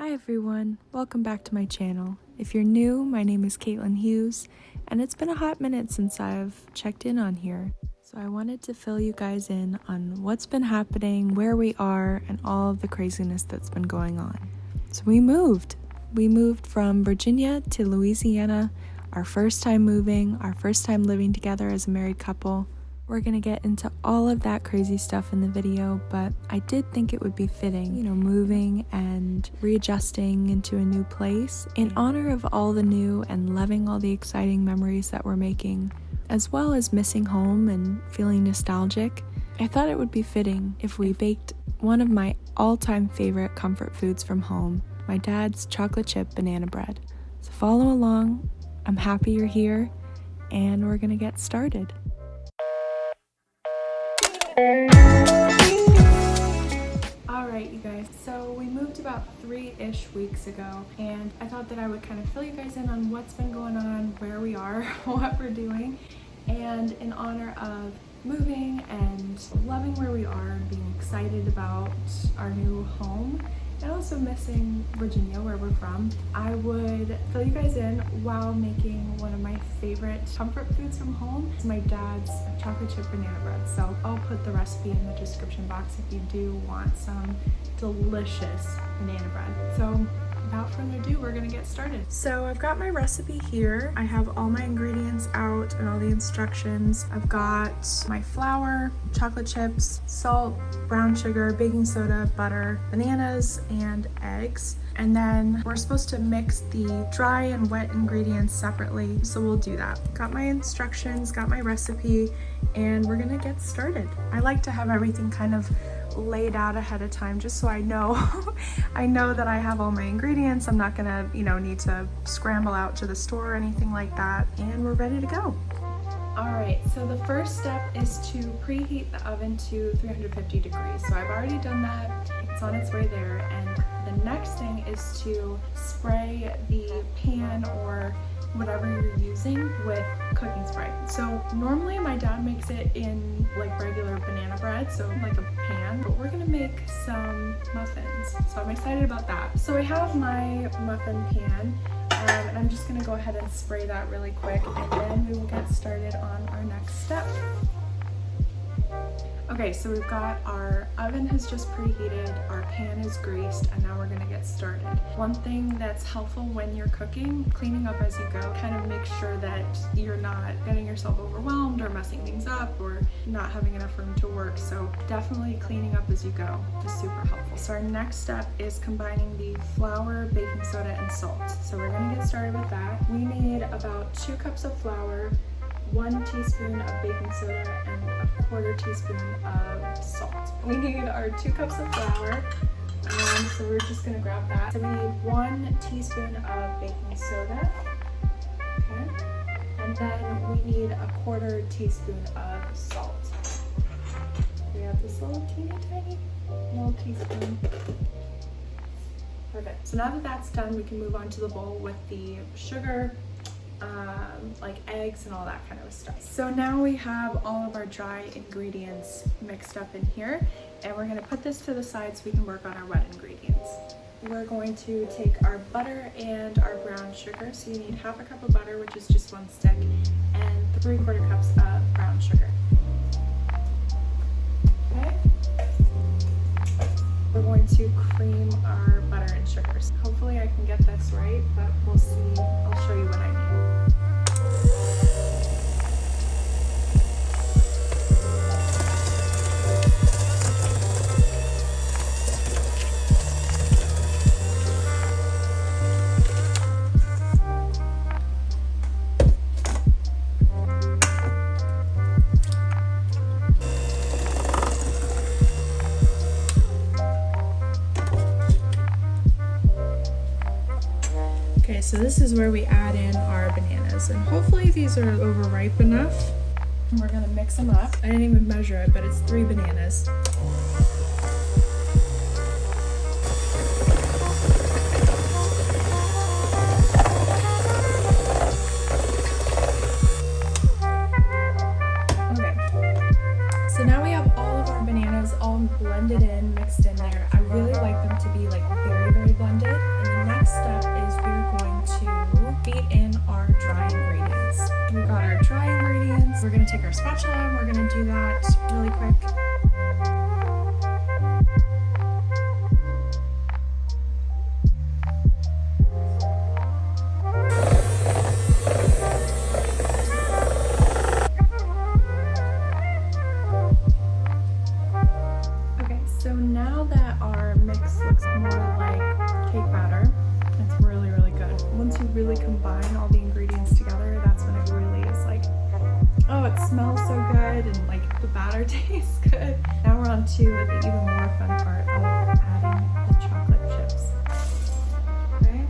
Hi everyone, welcome back to my channel. If you're new, my name is Caitlin Hughes, and it's been a hot minute since I've checked in on here. So I wanted to fill you guys in on what's been happening, where we are, and all of the craziness that's been going on. So we moved. We moved from Virginia to Louisiana, our first time moving, our first time living together as a married couple. We're gonna get into all of that crazy stuff in the video, but I did think it would be fitting, moving and readjusting into a new place in honor of all the new and loving all the exciting memories that we're making, as well as missing home and feeling nostalgic. I thought it would be fitting if we baked one of my all-time favorite comfort foods from home, my dad's chocolate chip banana bread. So follow along. I'm happy you're here, and we're gonna get started. Alright you guys, so we moved about 3-ish weeks ago, and I thought that I would kind of fill you guys in on what's been going on, where we are, what we're doing, and in honor of moving and loving where we are and being excited about our new home and also missing Virginia, where we're from, I would fill you guys in while making one of my favorite comfort foods from home. It's my dad's chocolate chip banana bread. So I'll put the recipe in the description box if you do want some delicious banana bread. So without further ado, we're gonna get started. So I've got my recipe here. I have all my ingredients out and all the instructions. I've got my flour, chocolate chips, salt, brown sugar, baking soda, butter, bananas, and eggs. And then we're supposed to mix the dry and wet ingredients separately, so we'll do that. Got my instructions, got my recipe, and we're gonna get started. I like to have everything kind of laid out ahead of time just so I know I know that I have all my ingredients. I'm not gonna need to scramble out to the store or anything like that, and we're ready to go. Alright, so the first step is to preheat the oven to 350 degrees. So I've already done that, it's on its way there, and the next thing is to spray the pan or whatever you're using with cooking spray. So normally my dad makes it in like regular banana bread, so like a pan, but we're gonna make some muffins. So I'm excited about that. So I have my muffin pan, and I'm just gonna go ahead and spray that really quick, and then we will get started on our next step. Okay, so we've got our oven has just preheated, our pan is greased, and now we're gonna get started. One thing that's helpful when you're cooking, cleaning up as you go, kind of make sure that you're not getting yourself overwhelmed or messing things up or not having enough room to work. So definitely cleaning up as you go is super helpful. So our next step is combining the flour, baking soda, and salt. So we're gonna get started with that. We need about 2 cups of flour, 1 teaspoon of baking soda, and a 1/4 teaspoon of salt. We need our 2 cups of flour, so we're just gonna grab that. So we need 1 teaspoon of baking soda, okay, and then we need a 1/4 teaspoon of salt. We have this little teeny tiny little teaspoon. Perfect. So now that that's done, we can move on to the bowl with the sugar, like eggs and all that kind of stuff. So now we have all of our dry ingredients mixed up in here, and we're going to put this to the side so we can work on our wet ingredients. We're going to take our butter and our brown sugar. So you need 1/2 cup of butter, which is just 1 stick, and 3/4 cups of brown sugar. Okay. We're going to cream our butter and sugars. Hopefully I can get this right, but we'll see. I'll show you what I mean. Okay, so this is where we add in our bananas, and hopefully these are overripe enough. And we're gonna mix them up. I didn't even measure it, but it's 3 bananas. Okay, so now we have all of our bananas all blended in, mixed in there. I really like them to be like very, very blended. we're gonna take our spatula and we're gonna do that really quick. Okay, so now that our mix looks more like cake batter, it's really, really good. Once you really combine all the ingredients together, that's when it really is like, oh, it smells so good and like the batter tastes good. Now we're on to the even more fun part of adding the chocolate chips. Okay.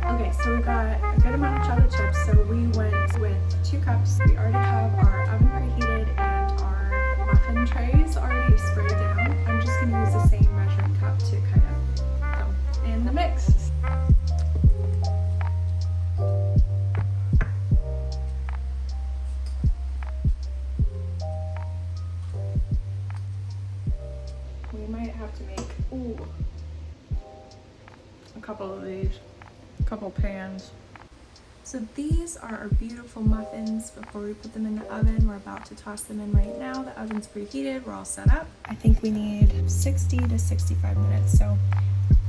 Okay, so we got a good amount of chocolate chips. So we went with 2 cups. We already have our oven preheated and our muffin trays already sprayed down. I'm just gonna use the same measuring cup to kind of dump in the mix. We might have to make, a couple of these, a couple pans. So these are our beautiful muffins before we put them in the oven. We're about to toss them in right now. The oven's preheated, we're all set up. I think we need 60 to 65 minutes. So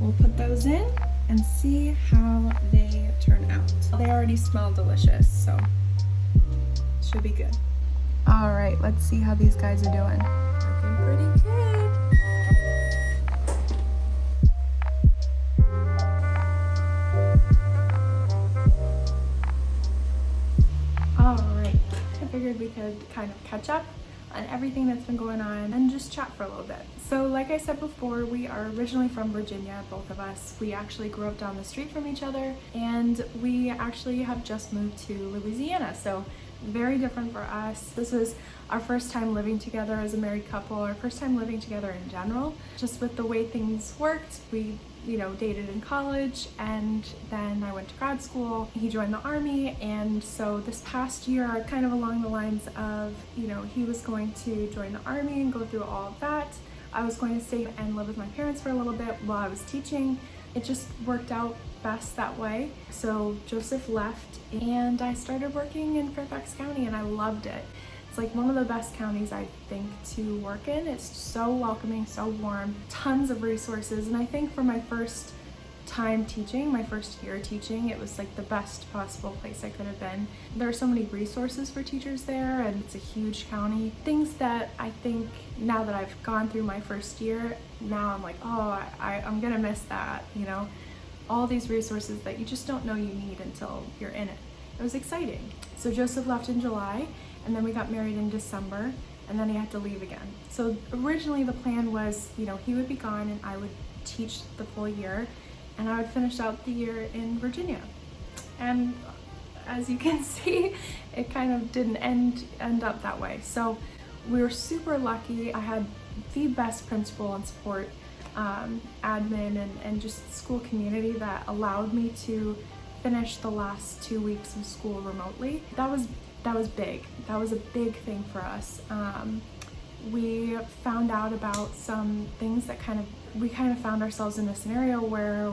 we'll put those in and see how they turn out. They already smell delicious, so should be good. All right, let's see how these guys are doing. Looking pretty good. Figured we could kind of catch up on everything that's been going on and just chat for a little bit. So like I said before, we are originally from Virginia, both of us. We actually grew up down the street from each other, and we actually have just moved to Louisiana. So very different for us. This was our first time living together as a married couple, our first time living together in general. Just with the way things worked, we dated in college, and then I went to grad school. He joined the Army, and so this past year, kind of along the lines of, he was going to join the Army and go through all of that. I was going to stay and live with my parents for a little bit while I was teaching. It just worked out best that way. So Joseph left, and I started working in Fairfax County, and I loved it. It's like one of the best counties, I think, to work in. It's so welcoming, so warm, tons of resources. And I think for my first time teaching, my first year teaching, it was like the best possible place I could have been. There are so many resources for teachers there, and it's a huge county. Things that I think now that I've gone through my first year, now I'm like, oh, I'm gonna miss that, all these resources that you just don't know you need until you're in it. It was exciting. So Joseph left in July, and then we got married in December, and then he had to leave again. So originally the plan was, he would be gone and I would teach the full year, and I would finish out the year in Virginia. And as you can see, it kind of didn't end up that way. So we were super lucky. I had the best principal and support admin and just school community that allowed me to finish the last 2 weeks of school remotely. That was big. That was a big thing for us. We found out about some things that we kind of found ourselves in a scenario where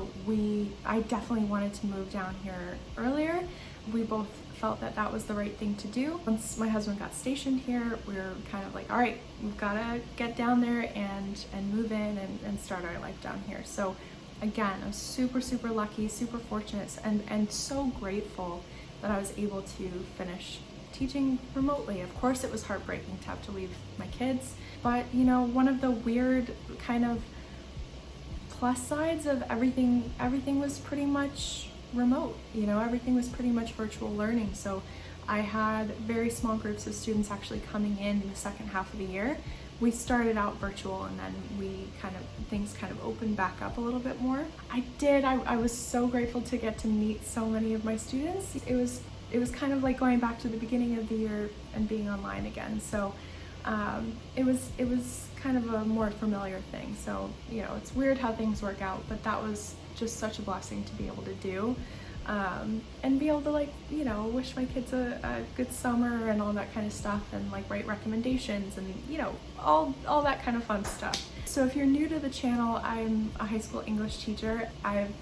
I definitely wanted to move down here earlier. We both felt that that was the right thing to do. Once my husband got stationed here, we were kind of like, all right, we've got to get down there and move in and start our life down here. So again, I was super, super lucky, super fortunate, and so grateful that I was able to finish teaching remotely. Of course, it was heartbreaking to have to leave my kids, but one of the weird kind of plus sides of everything was pretty much remote. Everything was pretty much virtual learning. So I had very small groups of students actually coming in the second half of the year. We started out virtual, and then things kind of opened back up a little bit more. I was so grateful to get to meet so many of my students. It was kind of like going back to the beginning of the year and being online again. So it was kind of a more familiar thing. So it's weird how things work out, but that was just such a blessing to be able to do, and be able to wish my kids a good summer and all that kind of stuff, and write recommendations and all that kind of fun stuff. So if you're new to the channel, I'm a high school English teacher. I've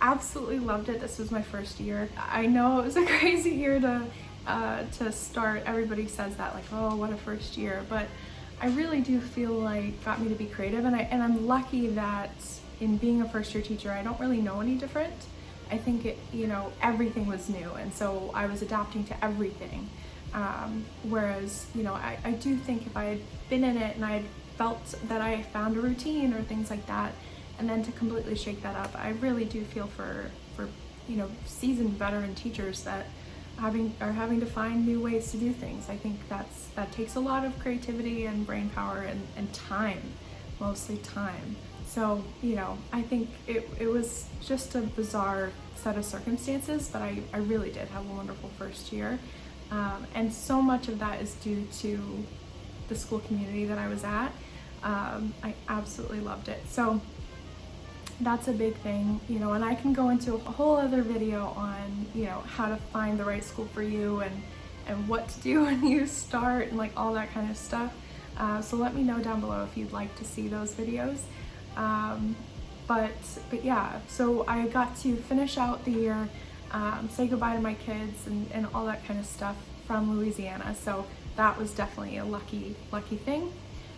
absolutely loved it. This was my first year. I know it was a crazy year to start. Everybody says that, like, oh, what a first year, but I really do feel like it got me to be creative, and I'm lucky that in being a first year teacher, I don't really know any different. I think it, everything was new, and so I was adapting to everything. Whereas, I do think if I had been in it and I had felt that I found a routine or things like that, and then to completely shake that up, I really do feel for seasoned veteran teachers that are having to find new ways to do things. I think that takes a lot of creativity and brain power and time, mostly time. So, I think it was just a bizarre set of circumstances, but I really did have a wonderful first year. And so much of that is due to the school community that I was at. I absolutely loved it. So that's a big thing, and I can go into a whole other video on, how to find the right school for you and what to do when you start and like all that kind of stuff. So let me know down below if you'd like to see those videos. But yeah, so I got to finish out the year, say goodbye to my kids and all that kind of stuff from Louisiana. So that was definitely a lucky thing.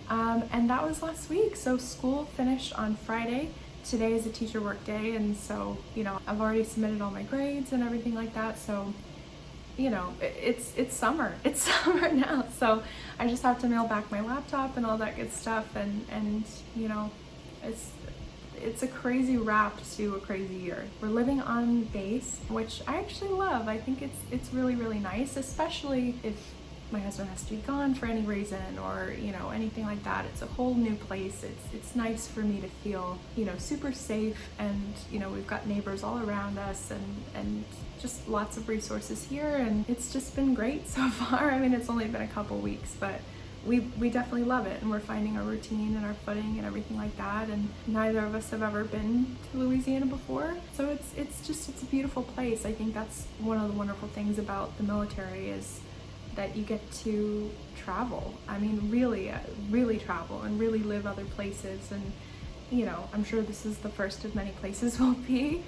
And that was last week. So school finished on Friday. Today is a teacher work day, and so, I've already submitted all my grades and everything like that. So, it's summer. It's summer now. So I just have to mail back my laptop and all that good stuff. And it's a crazy wrap to a crazy year. We're living on base, which I actually love. I think it's really, really nice, especially if my husband has to be gone for any reason or, anything like that. It's a whole new place. It's nice for me to feel, super safe, and, we've got neighbors all around us and just lots of resources here, and it's just been great so far. I mean, it's only been a couple weeks, but we definitely love it, and we're finding our routine and our footing and everything like that. And neither of us have ever been to Louisiana before, so it's a beautiful place. I think that's one of the wonderful things about the military is that you get to travel. I mean, really travel and really live other places. And, I'm sure this is the first of many places we'll be,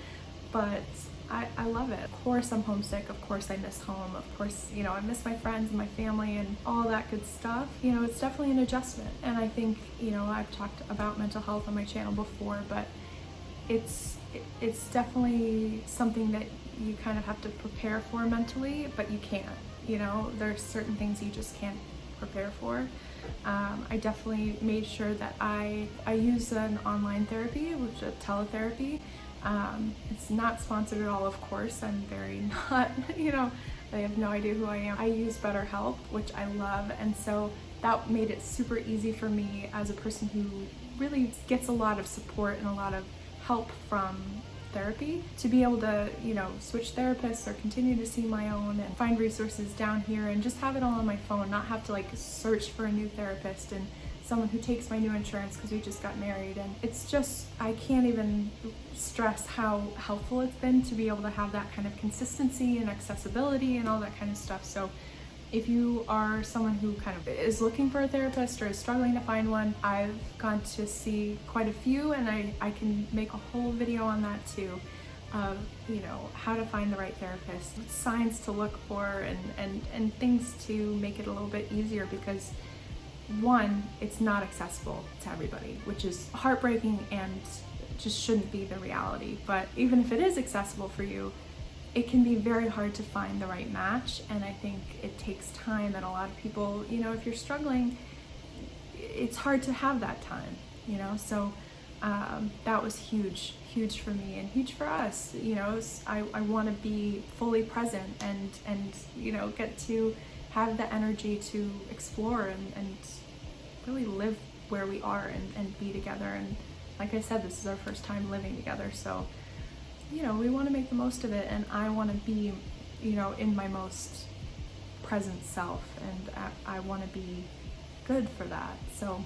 but I love it. Of course I'm homesick. Of course I miss home. Of course, I miss my friends and my family and all that good stuff. It's definitely an adjustment. And I think, I've talked about mental health on my channel before, but it's definitely something that you kind of have to prepare for mentally, but you can't. There's certain things you just can't prepare for. I definitely made sure that I use an online therapy, which is teletherapy. It's not sponsored at all, of course. I'm very not, they have no idea who I am. I use BetterHelp, which I love, and so that made it super easy for me as a person who really gets a lot of support and a lot of help from therapy to be able to, switch therapists or continue to see my own and find resources down here and just have it all on my phone, not have to like search for a new therapist and someone who takes my new insurance because we just got married. And it's just, I can't even stress how helpful it's been to be able to have that kind of consistency and accessibility and all that kind of stuff. So if you are someone who kind of is looking for a therapist or is struggling to find one, I've gone to see quite a few, and I can make a whole video on that too, of how to find the right therapist, signs to look for, and things to make it a little bit easier, because one, it's not accessible to everybody, which is heartbreaking and just shouldn't be the reality. But even if it is accessible for you, it can be very hard to find the right match, and I think it takes time, and a lot of people, if you're struggling, it's hard to have that time, so that was huge for me and huge for us. I want to be fully present and get to have the energy to explore and really live where we are and be together. And like I said, this is our first time living together, so we want to make the most of it, and I want to be, in my most present self, and I want to be good for that. So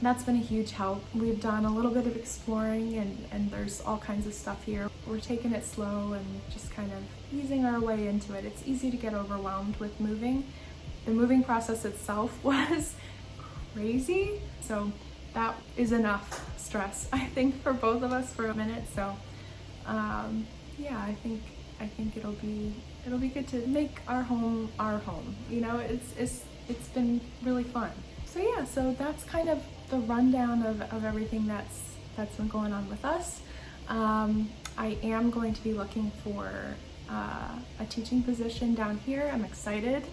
that's been a huge help. We've done a little bit of exploring, and there's all kinds of stuff here. We're taking it slow and just kind of easing our way into it. It's easy to get overwhelmed with moving. The moving process itself was crazy, so that is enough stress, I think, for both of us for a minute. So Yeah, I think it'll be good to make our home our home. You know, it's been really fun. So yeah, so that's kind of the rundown of everything that's been going on with us. I am going to be looking for a teaching position down here. I'm excited.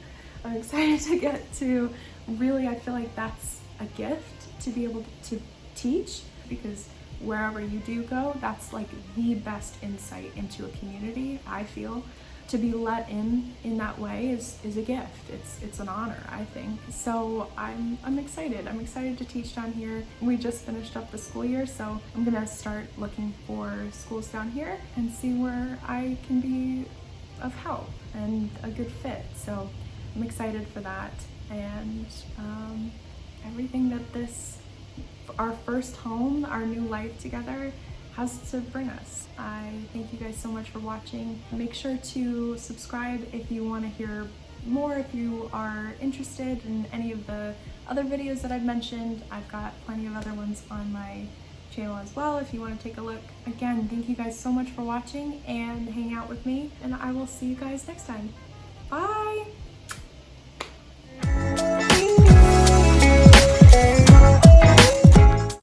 I'm excited to get to really, I feel like that's a gift to be able to teach, because wherever you do go, that's like the best insight into a community, I feel. To be let in that way is a gift. It's an honor, I think. So I'm excited. I'm excited to teach down here. We just finished up the school year, so I'm gonna start looking for schools down here and see where I can be of help and a good fit. So I'm excited for that, and everything that our first home, our new life together, has to bring us. I thank you guys so much for watching. Make sure to subscribe if you want to hear more, if you are interested in any of the other videos that I've mentioned. I've got plenty of other ones on my channel as well if you want to take a look. Again, thank you guys so much for watching and hanging out with me, and I will see you guys next time. Bye!